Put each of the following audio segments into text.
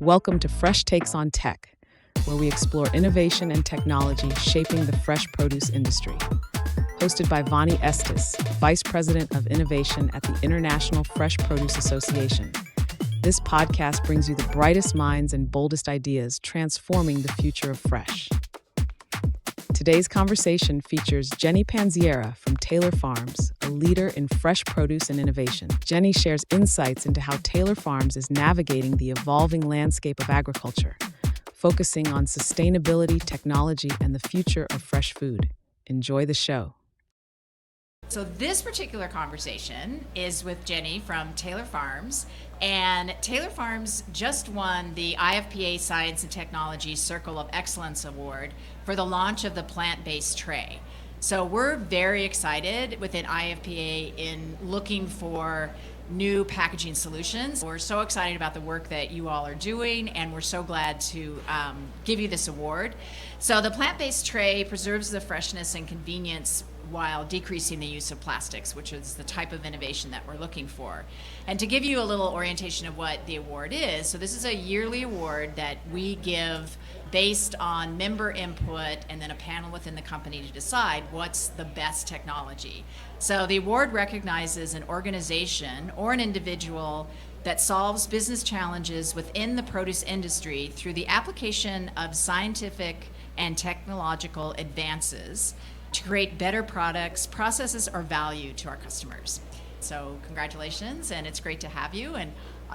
Welcome to Fresh Takes on Tech, where we explore innovation and technology shaping the fresh produce industry. Hosted by Vani Estes, Vice President of Innovation at the International Fresh Produce Association. This podcast brings you the brightest minds and boldest ideas transforming the future of fresh. Today's conversation features Jenny Panziera from Taylor Farms, a leader in fresh produce and innovation. Jenny shares insights into how Taylor Farms is navigating the evolving landscape of agriculture, focusing on sustainability, technology, and the future of fresh food. Enjoy the show. So this particular conversation is with Jenny from Taylor Farms, and Taylor Farms just won the IFPA Science and Technology Circle of Excellence Award for the launch of the plant-based tray. So we're very excited within IFPA in looking for new packaging solutions. We're so excited about the work that you all are doing, and we're so glad to give you this award. So the plant-based tray preserves the freshness and convenience while decreasing the use of plastics, which is the type of innovation that we're looking for. And to give you a little orientation of what the award is, so this is a yearly award that we give based on member input and then a panel within the company to decide what's the best technology. So the award recognizes an organization or an individual that solves business challenges within the produce industry through the application of scientific and technological advances to create better products, processes, or value to our customers. So congratulations, and it's great to have you. And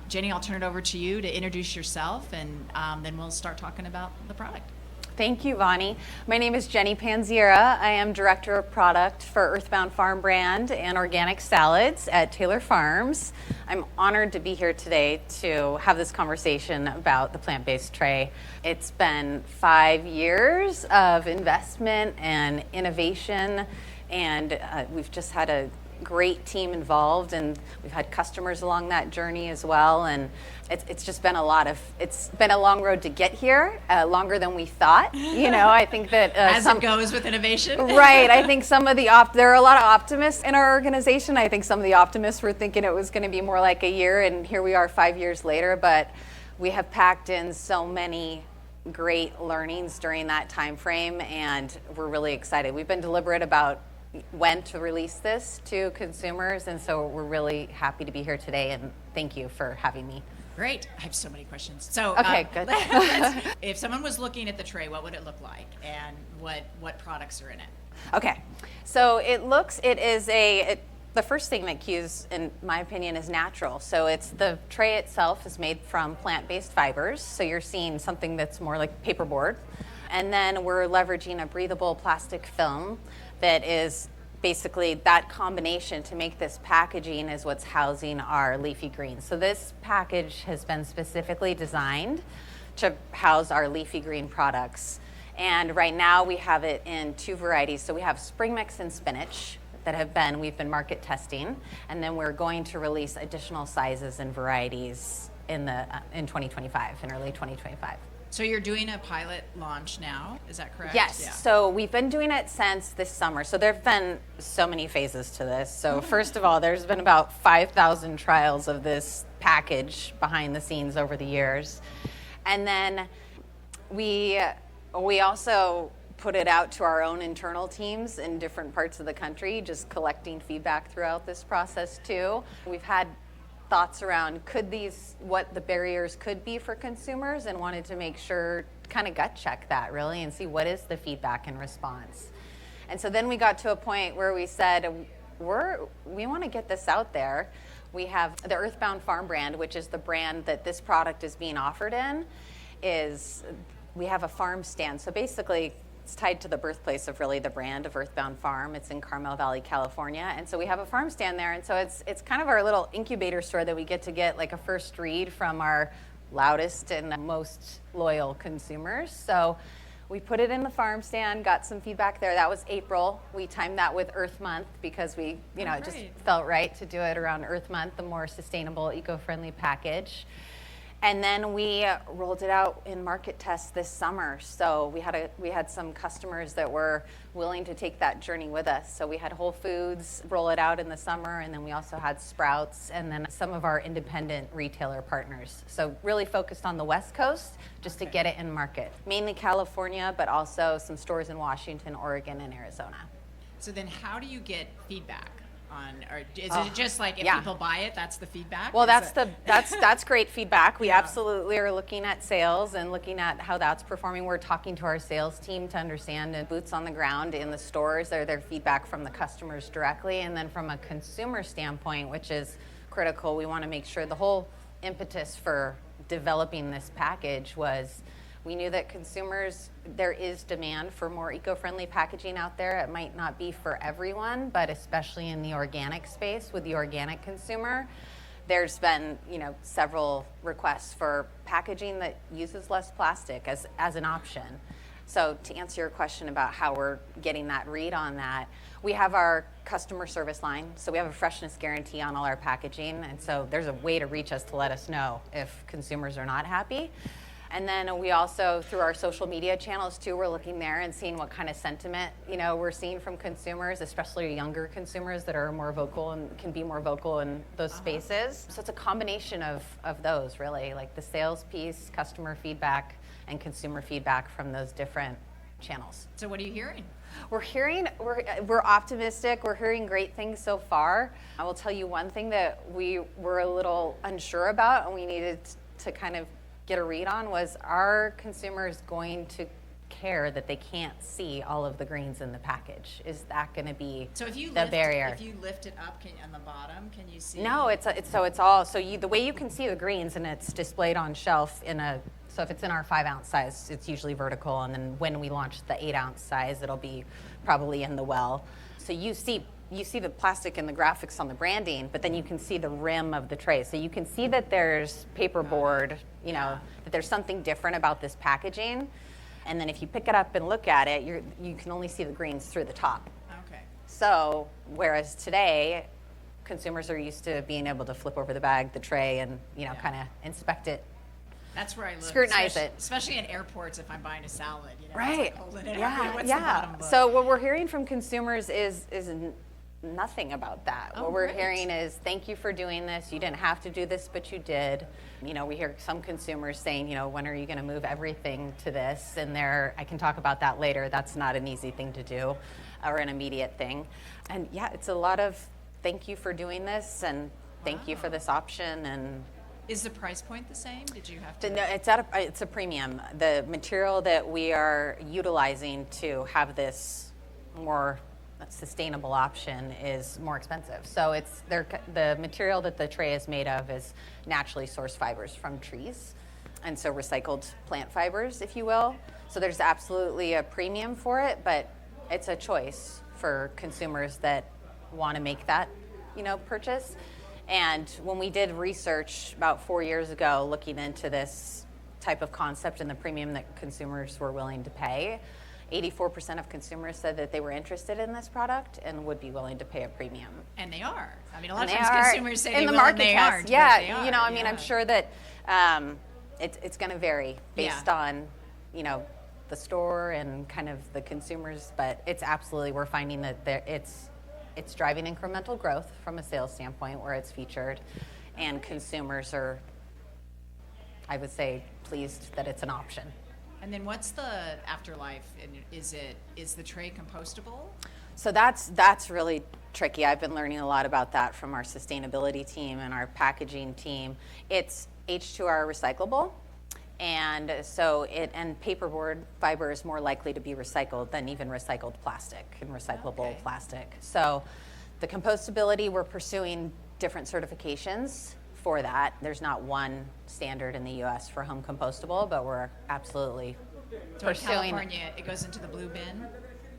Jenny, I'll turn it over to you to introduce yourself, and then we'll start talking about the product. Thank you, Vani. My name is Jenny Panziera. I am Director of Product for Earthbound Farm Brand and Organic Salads at Taylor Farms. I'm honored to be here today to have this conversation about the plant-based tray. It's been 5 years of investment and innovation, and we've just had a great team involved, and we've had customers along that journey as well, and it's just been it's been a long road to get here, longer than we thought. I think that it goes with innovation. Right. I think there are a lot of optimists in our organization. I think some of the optimists were thinking it was going to be more like a year, and here we are 5 years later, but we have packed in so many great learnings during that time frame, and we're really excited. We've been deliberate about when to release this to consumers, and so we're really happy to be here today, and thank you for having me. Great. I have so many questions. So, okay, good. If someone was looking at the tray, what would it look like, and what products are in it? Okay, so the first thing that cues, in my opinion, is natural. So the tray itself is made from plant-based fibers, so you're seeing something that's more like paperboard, and then we're leveraging a breathable plastic film that is basically that combination to make this packaging is what's housing our leafy greens. So this package has been specifically designed to house our leafy green products. And right now we have it in 2 varieties. So we have spring mix and spinach that we've been market testing. And then we're going to release additional sizes and varieties in 2025, in early 2025. So you're doing a pilot launch now, is that correct? Yes, yeah. So we've been doing it since this summer. So there have been so many phases to this. So first of all, there's been about 5,000 trials of this package behind the scenes over the years. And then we also put it out to our own internal teams in different parts of the country, just collecting feedback throughout this process too. We've had thoughts around what the barriers could be for consumers, and wanted to make sure, kind of gut check that really and see what is the feedback and response. And so then we got to a point where we said, we want to get this out there. We have the Earthbound Farm Brand, which is the brand that this product is being offered in, we have a farm stand. So basically, it's tied to the birthplace of really the brand of Earthbound Farm. It's in Carmel Valley, California. And so we have a farm stand there. And so it's kind of our little incubator store that we get like a first read from our loudest and most loyal consumers. So we put it in the farm stand, got some feedback there. That was April. We timed that with Earth Month because it just felt right to do it around Earth Month, the more sustainable, eco-friendly package. And then we rolled it out in market tests this summer. So we had some customers that were willing to take that journey with us. So we had Whole Foods roll it out in the summer, and then we also had Sprouts, and then some of our independent retailer partners. So really focused on the West Coast just to get it in market. Mainly California, but also some stores in Washington, Oregon, and Arizona. So then how do you get feedback on, or is it just like if people buy it, that's the feedback? Well, that's great feedback. We absolutely are looking at sales and looking at how that's performing. We're talking to our sales team to understand, and boots on the ground in the stores, their feedback from the customers directly. And then from a consumer standpoint, which is critical, we want to make sure the whole impetus for developing this package was we knew that consumers, there is demand for more eco-friendly packaging out there. It might not be for everyone, but especially in the organic space with the organic consumer, there's been, several requests for packaging that uses less plastic as an option. So to answer your question about how we're getting that read on that, we have our customer service line. So we have a freshness guarantee on all our packaging. And so there's a way to reach us to let us know if consumers are not happy. And then we also, through our social media channels too, we're looking there and seeing what kind of sentiment, we're seeing from consumers, especially younger consumers that are more vocal and can be more vocal in those spaces. So it's a combination of those, really, like the sales piece, customer feedback, and consumer feedback from those different channels. So what are you hearing? We're optimistic. We're hearing great things so far. I will tell you one thing that we were a little unsure about and we needed to kind of get a read on was, are consumers going to care that they can't see all of the greens in the package? Is that going to be the barrier? If you lift it up on the bottom, can you see? No, the way you can see the greens, and it's displayed on shelf so if it's in our 5-ounce size, it's usually vertical, and then when we launch the 8-ounce size, it'll be probably in the well. So you see the plastic and the graphics on the branding, but then you can see the rim of the tray. So you can see that there's paperboard, that there's something different about this packaging. And then if you pick it up and look at it, you can only see the greens through the top. Okay. So whereas today, consumers are used to being able to flip over the bag, the tray, and kind of inspect it. That's where I look. Scrutinize it. Especially in airports if I'm buying a salad. Right. It's like holding it out. What's the bottom look? So what we're hearing from consumers is nothing about that. Oh, what we're great. hearing is, thank you for doing this. You didn't have to do this, but you did. We hear some consumers saying, when are you going to move everything to this? And I can talk about that later. That's not an easy thing to do or an immediate thing. And it's a lot of thank you for doing this and thank you for this option. And is the price point the same? Did you have to? No, it's a premium. The material that we are utilizing to have this more sustainable option is more expensive. So the material that the tray is made of is naturally sourced fibers from trees, and so recycled plant fibers, if you will. So there's absolutely a premium for it, but it's a choice for consumers that want to make that, purchase. And when we did research about 4 years ago, looking into this type of concept and the premium that consumers were willing to pay, 84% of consumers said that they were interested in this product and would be willing to pay a premium. And they are. I mean, a lot of times consumers say they will and they aren't. Yeah, they are. I'm sure that it's going to vary based on, the store and kind of the consumers, but it's absolutely, we're finding that it's driving incremental growth from a sales standpoint where it's featured, and consumers are, I would say, pleased that it's an option. And then what's the afterlife? And is the tray compostable? So that's really tricky. I've been learning a lot about that from our sustainability team and our packaging team. It's H2R recyclable, and so paperboard fiber is more likely to be recycled than even recycled plastic and recyclable plastic. So the compostability, we're pursuing different certifications for that. There's not one standard in the U.S. for home compostable, but we're absolutely pursuing. In California, it goes into the blue bin?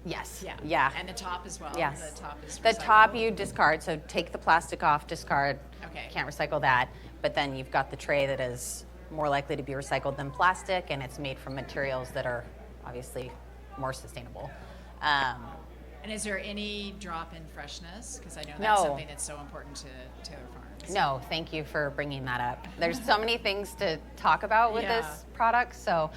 Yes. Yeah. And the top as well? Yes. The top is recyclable? The top you discard, so take the plastic off, discard. Okay. Can't recycle that. But then you've got the tray that is more likely to be recycled than plastic, and it's made from materials that are obviously more sustainable. And And is there any drop in freshness? Because I know that's No. something that's so important to Taylor Farms. No, thank you for bringing that up. There's so many things to talk about with this product. So,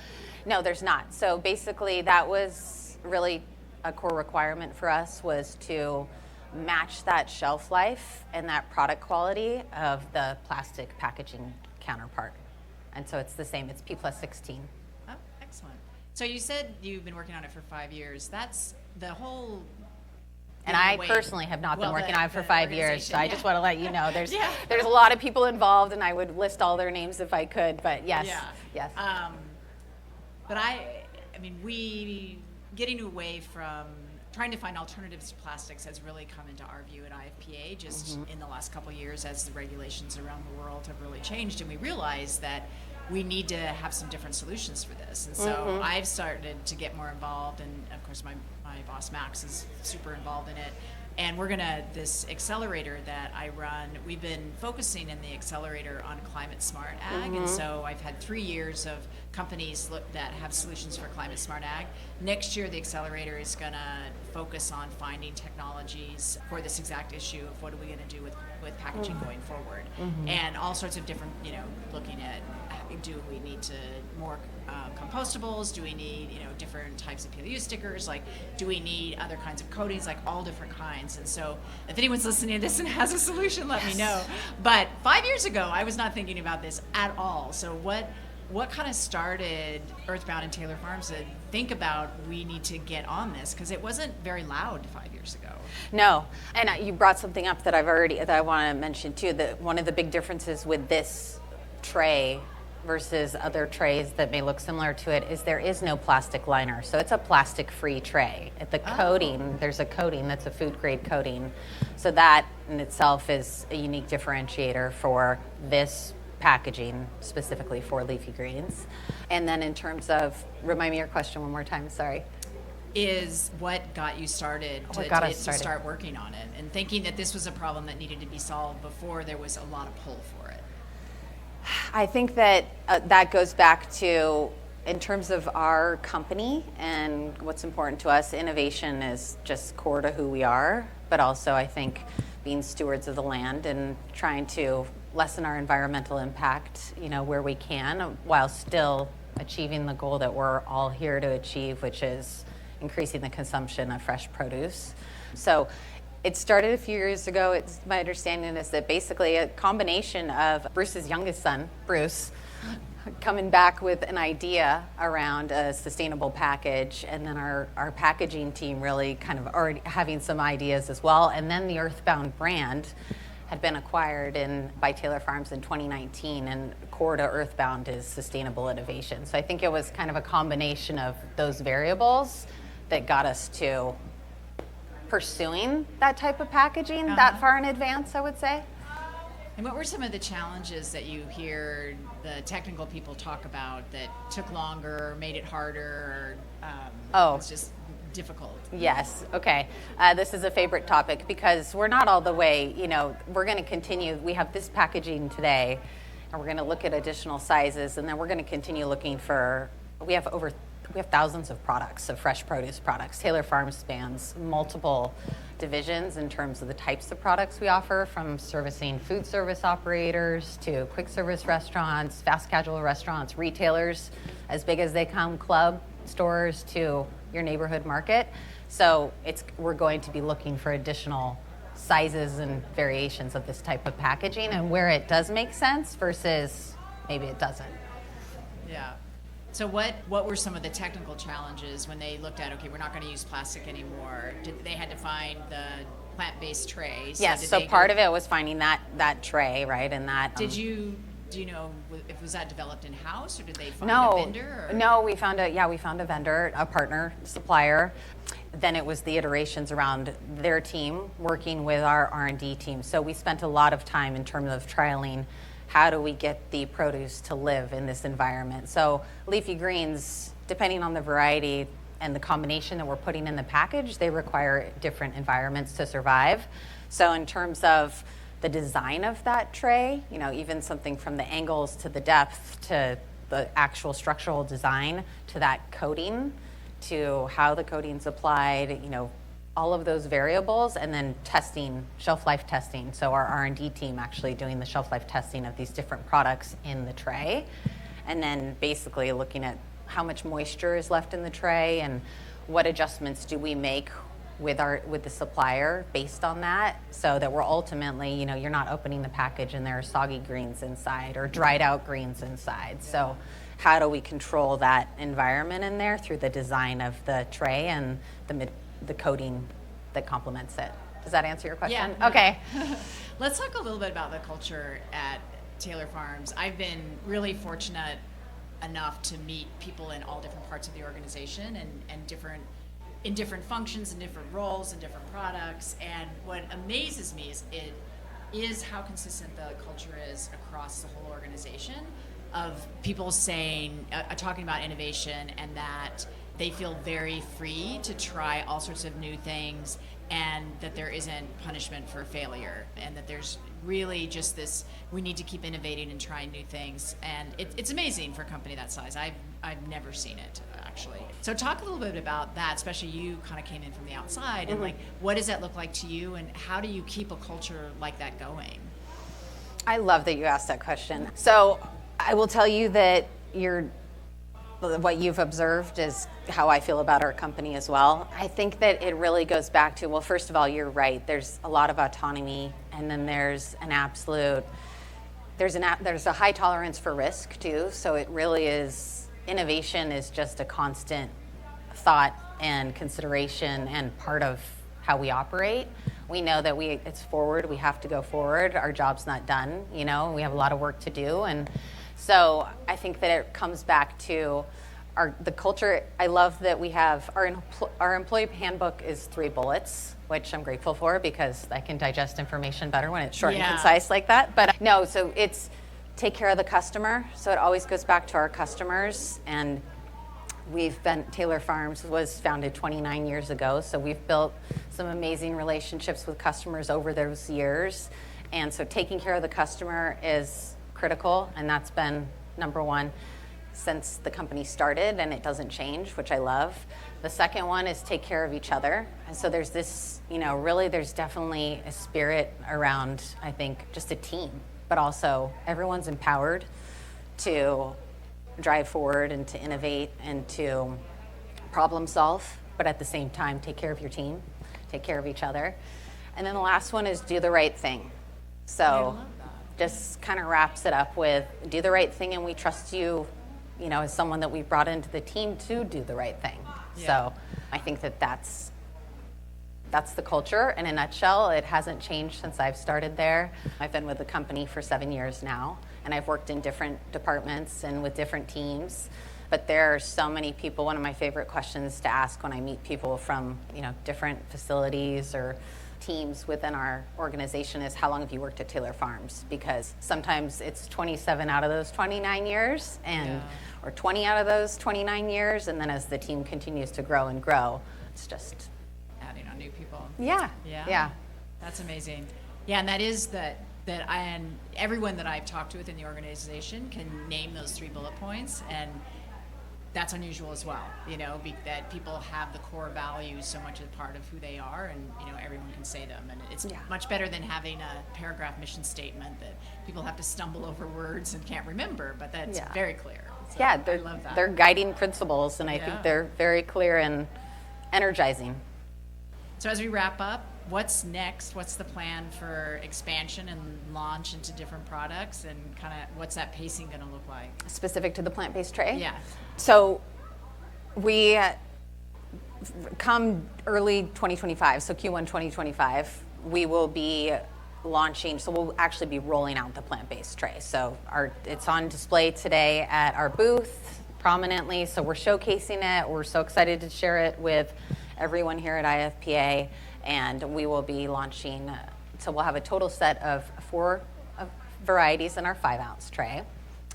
no, there's not. So basically, that was really a core requirement for us, was to match that shelf life and that product quality of the plastic packaging counterpart. And so it's the same. It's P+16. Oh, excellent. So you said you've been working on it for 5 years. That's the whole. And I personally have not been working on it for 5 years, so I just want to let you know there's a lot of people involved, and I would list all their names if I could. But yes, yes. But I mean, we getting away from trying to find alternatives to plastics has really come into our view at IFPA just in the last couple of years as the regulations around the world have really changed, and we realized that we need to have some different solutions for this. And so I've started to get more involved, and of course my boss Max is super involved in it. And we're gonna, this accelerator that I run, we've been focusing in the accelerator on climate smart ag. And so I've had 3 years of companies that have solutions for climate smart ag. Next year, the accelerator is gonna focus on finding technologies for this exact issue of what are we gonna do with packaging going forward. And all sorts of different, looking at, do we need to more compostables? Do we need, different types of PLU stickers? Like, do we need other kinds of coatings? Like, all different kinds. And so, if anyone's listening to this and has a solution, let me know. But 5 years ago, I was not thinking about this at all. So, what kind of started Earthbound and Taylor Farms to think about we need to get on this? Because it wasn't very loud 5 years ago. No, and you brought something up that I want to mention too. That one of the big differences with this tray versus other trays that may look similar to it is there is no plastic liner. So it's a plastic-free tray. At the coating, there's a coating that's a food-grade coating. So that in itself is a unique differentiator for this packaging, specifically for leafy greens. And then in terms of, remind me your question one more time, sorry. Is what got you started to start working on it and thinking that this was a problem that needed to be solved before there was a lot of pull for it? I think that that goes back to, in terms of our company and what's important to us, innovation is just core to who we are, but also I think being stewards of the land and trying to lessen our environmental impact, where we can, while still achieving the goal that we're all here to achieve, which is increasing the consumption of fresh produce. So it started a few years ago. My understanding is that basically a combination of Bruce's youngest son, Bruce, coming back with an idea around a sustainable package, and then our packaging team really kind of already having some ideas as well. And then the Earthbound brand had been acquired by Taylor Farms in 2019, and core to Earthbound is sustainable innovation. So I think it was kind of a combination of those variables that got us to pursuing that type of packaging that far in advance, I would say. And what were some of the challenges that you hear the technical people talk about that took longer, made it harder, or it's just difficult? Yes, okay. This is a favorite topic because we're not all the way, we're going to continue. We have this packaging today, and we're going to look at additional sizes, and then we're going to continue looking for, we have thousands of products, of fresh produce products. Taylor Farms spans multiple divisions in terms of the types of products we offer, from servicing food service operators to quick service restaurants, fast casual restaurants, retailers, as big as they come, club stores to your neighborhood market. So we're going to be looking for additional sizes and variations of this type of packaging, and where it does make sense versus maybe it doesn't. Yeah. So what were some of the technical challenges when they looked at, okay, we're not going to use plastic anymore? They had to find the plant-based trays. Yes, so part of it was finding that tray, right? And that. Do you know if was that developed in-house, or did they find a vendor? No, we found a vendor, a partner, supplier. Then it was the iterations around their team working with our R&D team. So we spent a lot of time in terms of trialing how do we get the produce to live in this environment. So leafy greens, depending on the variety and the combination that we're putting in the package, they require different environments to survive. So in terms of the design of that tray, even something from the angles to the depth to the actual structural design to that coating, to how the coating's applied, all of those variables and then testing, shelf life testing. So our R&D team actually doing the shelf life testing of these different products in the tray, and then basically looking at how much moisture is left in the tray and what adjustments do we make with the supplier based on that, so that we're ultimately, you're not opening the package and there are soggy greens inside or dried out greens inside. So how do we control that environment in there through the design of the tray and the coating that complements it? Does that answer your question? Yeah. Okay. Let's talk a little bit about the culture at Taylor Farms. I've been really fortunate enough to meet people in all different parts of the organization and different functions and different roles and different products. And what amazes me is how consistent the culture is across the whole organization, of people saying, talking about innovation, and that they feel very free to try all sorts of new things, and that there isn't punishment for failure, and that there's really just this, we need to keep innovating and trying new things. And it's amazing for a company that size. I've never seen it, actually. So talk a little bit about that, especially you kind of came in from the outside, and like, what does that look like to you, and how do you keep a culture like that going? I love that you asked that question. So I will tell you that what you've observed is how I feel about our company as well. I think that it really goes back to, well, first of all, you're right. There's a lot of autonomy, and then there's a high tolerance for risk too. So it really is, innovation is just a constant thought and consideration and part of how we operate. We know that it's forward. We have to go forward. Our job's not done. We have a lot of work to do, and so I think that it comes back to the culture. I love that we have our employee handbook is 3 bullets, which I'm grateful for because I can digest information better when it's short and concise like that. But no, so it's take care of the customer. So it always goes back to our customers, and Taylor Farms was founded 29 years ago, so we've built some amazing relationships with customers over those years. And so taking care of the customer is critical, and that's been number one since the company started, and it doesn't change, which I love. The second one is take care of each other. And so there's this, really there's definitely a spirit around, I think, just a team, but also everyone's empowered to drive forward and to innovate and to problem solve, but at the same time, take care of your team, take care of each other. And then the last one is do the right thing. So just kind of wraps it up with do the right thing, and we trust you, as someone that we brought into the team to do the right thing. Yeah. So I think that's the culture in a nutshell. It hasn't changed since I've started there. I've been with the company for 7 years now, and I've worked in different departments and with different teams. But there are so many people. One of my favorite questions to ask when I meet people from different facilities or teams within our organization is, how long have you worked at Taylor Farms? Because sometimes it's 27 out of those 29 years, or 20 out of those 29 years, and then as the team continues to grow and grow, it's just adding on new people. Yeah. That's amazing. Yeah, and that is and everyone that I've talked to within the organization can name those 3 bullet points, and that's unusual as well, that people have the core values so much a part of who they are, and everyone can say them, and it's much better than having a paragraph mission statement that people have to stumble over words and can't remember, but that's very clear. So I love that. They're guiding principles, and I think they're very clear and energizing. So as we wrap up, what's next? What's the plan for expansion and launch into different products, and kind of what's that pacing going to look like? Specific to the plant-based tray? Yeah. So we come early 2025, so Q1 2025, we will be launching, so we'll actually be rolling out the plant-based tray. So it's on display today at our booth prominently, so we're showcasing it. We're so excited to share it with everyone here at IFPA, and we will be launching, so we'll have a total set of 4 varieties in our 5-ounce tray,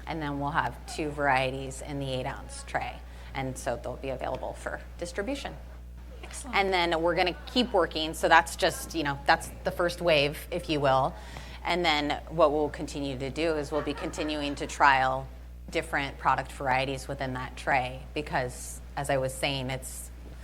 and then we'll have 2 varieties in the 8-ounce tray, and so they'll be available for distribution. Excellent. And then we're going to keep working, so that's just, that's the first wave, if you will. And then what we'll continue to do is we'll be continuing to trial different product varieties within that tray, because as I was saying,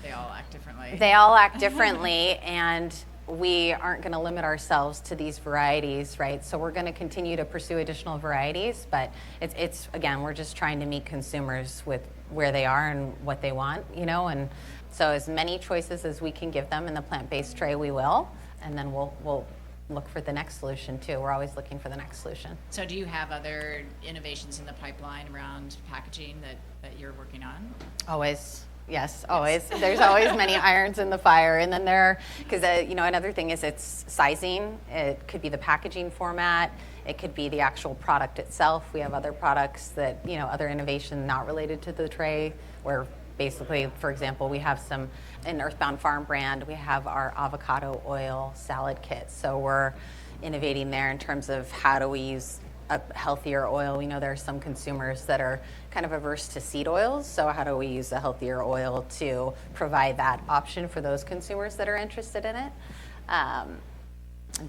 They all act differently. They all act differently, and we aren't going to limit ourselves to these varieties, right? So we're going to continue to pursue additional varieties, but it's again, we're just trying to meet consumers with where they are and what they want, and so as many choices as we can give them in the plant-based tray, we will, and then we'll look for the next solution too. We're always looking for the next solution. So do you have other innovations in the pipeline around packaging that you're working on? Always. Yes, always. There's always many irons in the fire. And then because another thing is it's sizing. It could be the packaging format. It could be the actual product itself. We have other products that, other innovation not related to the tray, where basically, for example, we have some, in Earthbound Farm brand, we have our avocado oil salad kit. So we're innovating there in terms of how do we use a healthier oil. We know there are some consumers that are kind of averse to seed oils, so how do we use a healthier oil to provide that option for those consumers that are interested in it?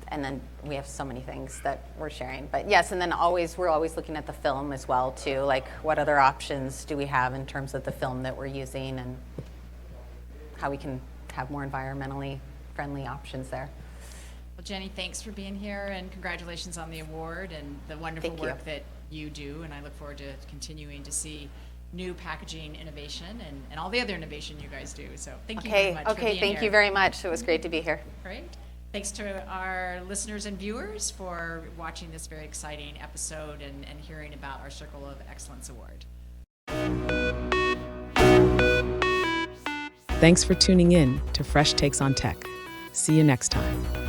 And then we have so many things that we're sharing. But yes, and then we're always looking at the film as well too, like what other options do we have in terms of the film that we're using and how we can have more environmentally friendly options there. Well, Jenny, thanks for being here, and congratulations on the award and the wonderful work that you do. And I look forward to continuing to see new packaging innovation and all the other innovation you guys do. So thank you very much for being here. Thank you very much. It was great to be here. Great. Thanks to our listeners and viewers for watching this very exciting episode and hearing about our Circle of Excellence Award. Thanks for tuning in to Fresh Takes on Tech. See you next time.